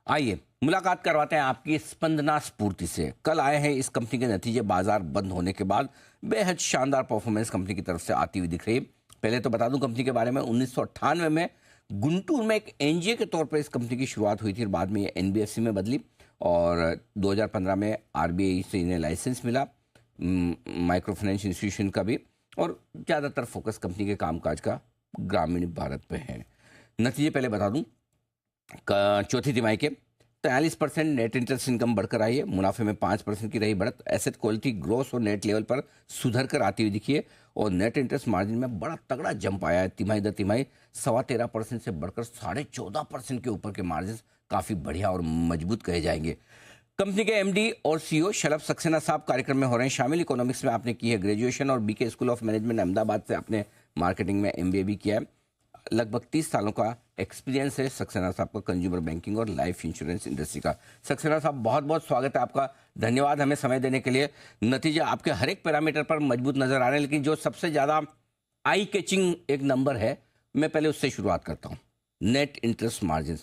आइए मुलाकात करवाते हैं आपकी स्पंदना स्फूर्ति से। कल आए हैं इस कंपनी के नतीजे बाजार बंद होने के बाद। बेहद शानदार परफॉर्मेंस कंपनी की तरफ से आती हुई दिख रही है। पहले तो बता दूं कंपनी के बारे में, 1998 में गुंटूर में एक एनजीओ के तौर पर इस कंपनी की शुरुआत हुई थी और बाद में ये एनबीएफसी में बदली और 2015 में आरबीआई से इन्हें लाइसेंस मिला माइक्रो फाइनेंस इंस्टीट्यूशन का भी, और ज़्यादातर फोकस कंपनी के कामकाज का ग्रामीण भारत पे है। नतीजे पहले बता दूं, चौथी तिमाही के 43% नेट इंटरेस्ट इनकम बढ़कर आई है, मुनाफे में 5% की रही बढ़त। एसेट क्वालिटी ग्रोस और नेट लेवल पर सुधर कर आती हुई दिखी है और नेट इंटरेस्ट मार्जिन में बड़ा तगड़ा जंप आया है। तिमाही दर तिमाही 13.25% से बढ़कर 14.5% के ऊपर के मार्जिन काफ़ी बढ़िया और मजबूत कहे जाएंगे। कंपनी के एमडी और सीईओ शलभ सक्सेना साहब कार्यक्रम में हो रहे हैं शामिल। इकोनॉमिक्स में आपने की है ग्रेजुएशन और BK school of management Ahmedabad से आपने मार्केटिंग में एमबीए भी किया है। लगभग 30 सालों का एक्सपीरियंस है सक्सेना साहब का कंज्यूमर बैंकिंग और लाइफ इंश्योरेंस इंडस्ट्री का। सक्सेना साहब बहुत बहुत स्वागत है आपका, धन्यवाद हमें समय देने के लिए। नतीजे आपके हर एक पैरामीटर पर मजबूत नजर आ रहे हैं, लेकिन जो सबसे ज़्यादा आई कैचिंग एक नंबर है, मैं पहले उससे शुरुआत करता हूँ। नेट इंटरेस्ट मार्जिन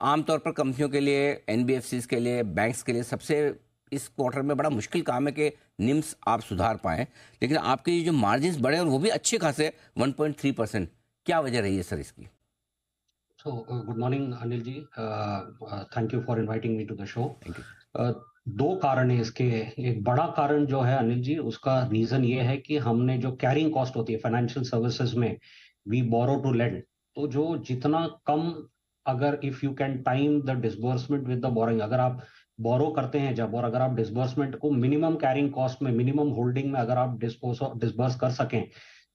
आमतौर पर कंपनियों के लिए, एनबीएफसीज के लिए, बैंक्स के लिए सबसे इस क्वार्टर में बड़ा मुश्किल काम है कि निम्स आप सुधार पाएँ, लेकिन आपके ये जो मार्जिन बढ़े और वो भी अच्छे खासे 1.3%, क्या वजह रही है सर इसकी? So, good morning, Anil ji. Thank you for inviting me to the show. Thank you. दो कारण है इसके। एक बड़ा कारण जो है अनिल जी, उसका रीजन ये है कि हमने जो कैरिंग कॉस्ट होती है फाइनेंशियल सर्विसेज में, वी बोरो टू लेंड, तो जो जितना कम, अगर if you can time the disbursement with the boring, अगर आप बोरो करते हैं जब, और अगर आप डिसबर्समेंट को मिनिमम कैरिंग कॉस्ट में, मिनिमम होल्डिंग में अगर आप डिसबर्स कर सकें,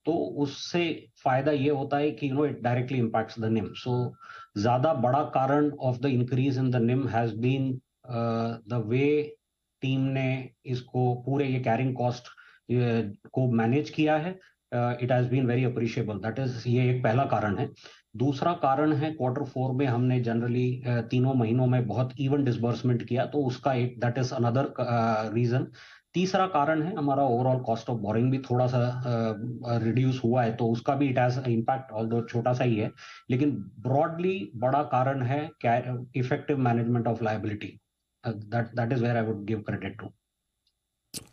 तो उससे फायदा ये होता है कि इट डायरेक्टली इम्पैक्ट्स द निम। सो ज्यादा बड़ा कारण of the increase in the NIM has been the way team ने इसको पूरे ये कैरिंग कॉस्ट को मैनेज किया है। It has been very appreciable, that is, ये एक पहला कारण है। दूसरा कारण है Q4 में हमने जनरली तीनों महीनों में बहुत इवन डिसबर्समेंट किया, तो उसका एक, दैट इज अनदर रीजन। तीसरा कारण है हमारा ओवरऑल कॉस्ट ऑफ बोरिंग भी थोड़ा सा रिड्यूस हुआ है, तो उसका भी इट हैज इम्पैक्ट, ऑल्दो छोटा सा ही है, लेकिन ब्रॉडली बड़ा कारण है effective management of liability. That is where I would give credit to.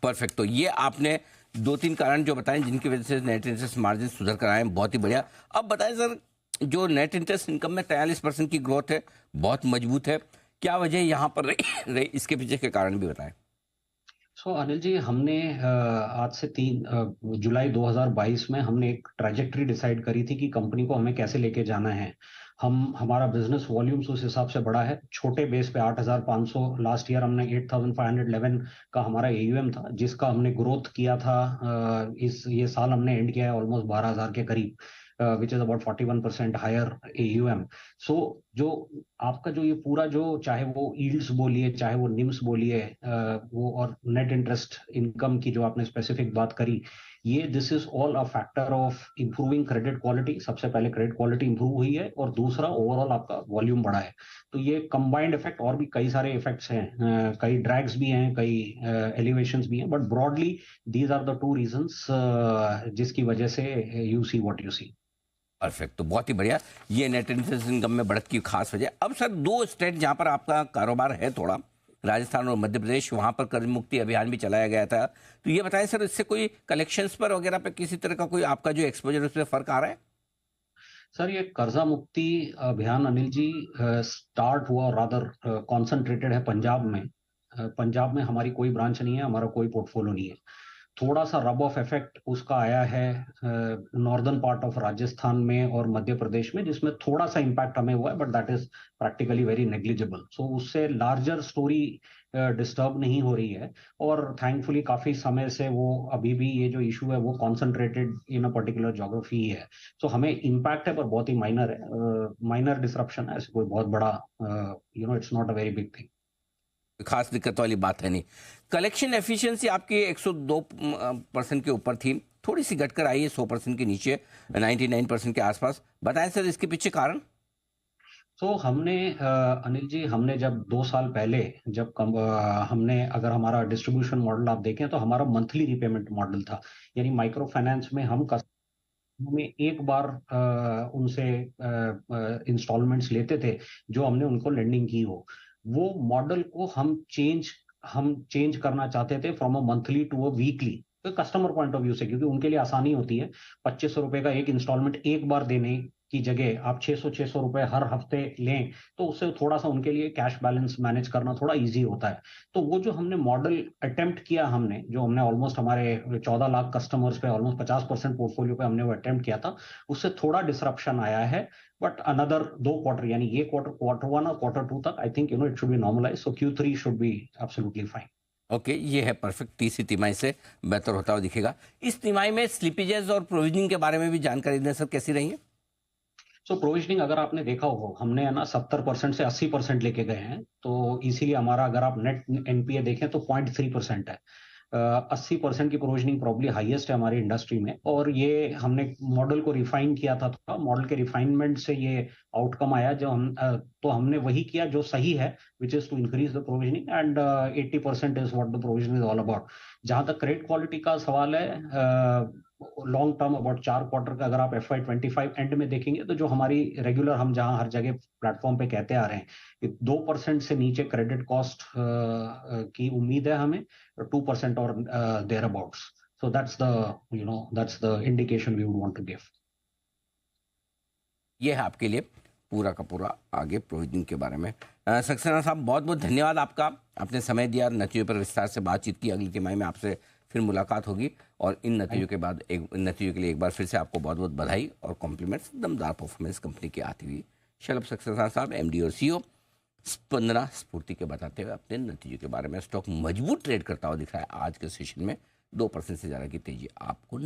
Perfect. तो ये आपने दो तीन कारण जो बताएं जिनकी वजह से नेट इंटरेस्ट मार्जिन सुधर कर आए हैं, बहुत ही बढ़िया। अब बताएं सर, जो नेट इंटरेस्ट इनकम में 43% की ग्रोथ है, बहुत मजबूत है, क्या वजह यहाँ पर रही इसके पीछे के कारण भी बताएं। अनिल जी, हमने आज से 3 जुलाई 2022 में हमने एक ट्रैजेक्टरी डिसाइड करी थी कि कंपनी को हमें कैसे लेके जाना है। हमारा बिजनेस वॉल्यूम्स उस हिसाब से बड़ा है। छोटे बेस पे 8,500, लास्ट ईयर हमने 8,511 का हमारा एयूएम था, जिसका हमने ग्रोथ किया था। ये साल हमने एंड किया है ऑलमोस्ट 12,000 के करीब, which is about 41% higher AUM. So जो आपका जो ये पूरा, जो चाहे वो यील्ड्स बोलिए, चाहे वो निम्स बोलिए, वो और नेट इंटरेस्ट इनकम की जो आपने स्पेसिफिक बात करी, ये this is all a factor of improving credit quality. सबसे पहले क्रेडिट क्वालिटी इंप्रूव हुई है, और दूसरा ओवरऑल आपका वॉल्यूम बढ़ा है। तो ये कंबाइंड इफेक्ट, और भी कई सारे इफेक्ट्स हैं, कई ड्रैग्स भी हैं, कई एलिवेशंस भी हैं, but broadly these are the two reasons जिसकी वजह से you see what you see. Perfect, तो बहुत ही बढ़िया। ये नेट इंटरेस्ट इनकम में बढ़त की खास वजह। अब सर, दो स्टेट जहां पर आपका कारोबार है थोड़ा, राजस्थान और मध्य प्रदेश, वहां पर कर्ज मुक्ति अभियान भी चलाया गया था। तो ये बताएं सर, इससे कोई कलेक्शंस पर वगैरह पे किसी तरह का कोई आपका जो एक्सपोजर, उसमें फर्क आ रहा है? सर, ये कर्जा मुक्ति अभियान अनिल जी स्टार्ट हुआ, और रादर कॉन्सेंट्रेटेड है पंजाब में। पंजाब में हमारी कोई ब्रांच नहीं है, हमारा कोई पोर्टफोलियो नहीं है। थोड़ा सा रब ऑफ इफेक्ट उसका आया है नॉर्दर्न पार्ट ऑफ राजस्थान में और मध्य प्रदेश में, जिसमें थोड़ा सा इम्पैक्ट हमें हुआ है, but that is practically very negligible. So उससे लार्जर स्टोरी डिस्टर्ब नहीं हो रही है, और थैंकफुली काफी समय से वो, अभी भी ये जो इशू है वो concentrated in a particular geography ही है। सो हमें इम्पैक्ट है, पर बहुत ही माइनर है, माइनर डिसरप्शन है, ऐसे कोई बहुत बड़ा, it's not a very big thing. खास दिक्कत वाली बात है नहीं। कलेक्शन एफिशिएंसी आपकी 102% के ऊपर थी, थोड़ी सी घटकर आई है 100% के नीचे, 99% के आसपास। बताएं सर इसके पीछे कारण। हमने अनिल जी, हमने जब 2 साल पहले, जब हमने, अगर हमारा डिस्ट्रीब्यूशन मॉडल आप देखें, तो हमारा मंथली रिपेमेंट मॉडल था। यानी माइक्रो फाइनेंस में हम कस्टमर में एक बार उनसे इंस्टॉलमेंट्स लेते थे, जो हमने उनको लेंडिंग की हो। वो मॉडल को हम चेंज करना चाहते थे from a monthly to a weekly, तो कस्टमर पॉइंट ऑफ व्यू से, क्योंकि उनके लिए आसानी होती है। 2500 रुपए का एक इंस्टॉलमेंट एक बार देने की जगह आप 600 रुपए हर हफ्ते लें, तो उससे थोड़ा सा उनके लिए कैश बैलेंस मैनेज करना थोड़ा इजी होता है। तो वो जो हमने मॉडल अटेम्प्ट किया, जो हमने ऑलमोस्ट हमारे 14 लाख कस्टमर्स पे ऑलमोस्ट 50% पोर्टफोलियो पे हमने वो अटेम्प्ट किया था, उससे थोड़ा डिसरप्शन आया है। बट अनदर 2 क्वार्टर, यानी ये क्वार्टर 1 और क्वार्टर 2 तक, I think it should be normalise, so Q3 should be absolutely fine. Okay, ये है परफेक्ट। तीसरी तिमाही से बेहतर होता हुआ दिखेगा। इस तिमाही में स्लिपेजेस और प्रोविजनिंग के बारे में भी जानकारी दें सर, कैसी रही है? सो प्रोविजनिंग अगर आपने देखा हो, हमने है ना 70% से 80% लेके गए हैं, तो इसीलिए हमारा अगर आप नेट एनपीए देखें तो 0.3% है। 80% की प्रोविजनिंग प्रॉब्ली हाईएस्ट है हमारी इंडस्ट्री में, और ये हमने मॉडल को रिफाइन किया था, थोड़ा मॉडल के रिफाइनमेंट से ये आउटकम आया। तो हमने वही किया जो सही है, which is to increase the provisioning, and 80% is what the provision is all about. जहां तक क्रेडिट क्वालिटी का सवाल है, लॉन्ग टर्म अबाउट 4 क्वार्टर का अगर आप FY25 एंड में देखेंगे, तो जो हमारी रेगुलर, हम जहां हर जगह प्लेटफॉर्म पे कहते आ रहे हैं कि 2% से नीचे क्रेडिट कॉस्ट की उम्मीद है हमें, 2% और thereabouts. So that's the indication we would want to give. ये है आपके लिए पूरा का पूरा आगे प्रोविजनिंग के बारे में। सक्सेना साहब, बहुत बहुत धन्यवाद आपका। आपने समय दिया, नतीजों पर विस्तार से बातचीत की। अगली तिमाही में आपसे फिर मुलाकात होगी, और इन नतीजों के बाद नतीजों के लिए एक बार फिर से आपको बहुत बहुत बधाई और कॉम्प्लीमेंट्स। दमदार परफॉर्मेंस कंपनी की आती हुई शलभ सक्सेना साहब, MD और CEO स्पंदना स्फूर्ति के बताते हुए अपने नतीजों के बारे में। स्टॉक मजबूत ट्रेड करता हुआ दिख रहा है आज के सेशन में। 2% से ज़्यादा की तेजी आपको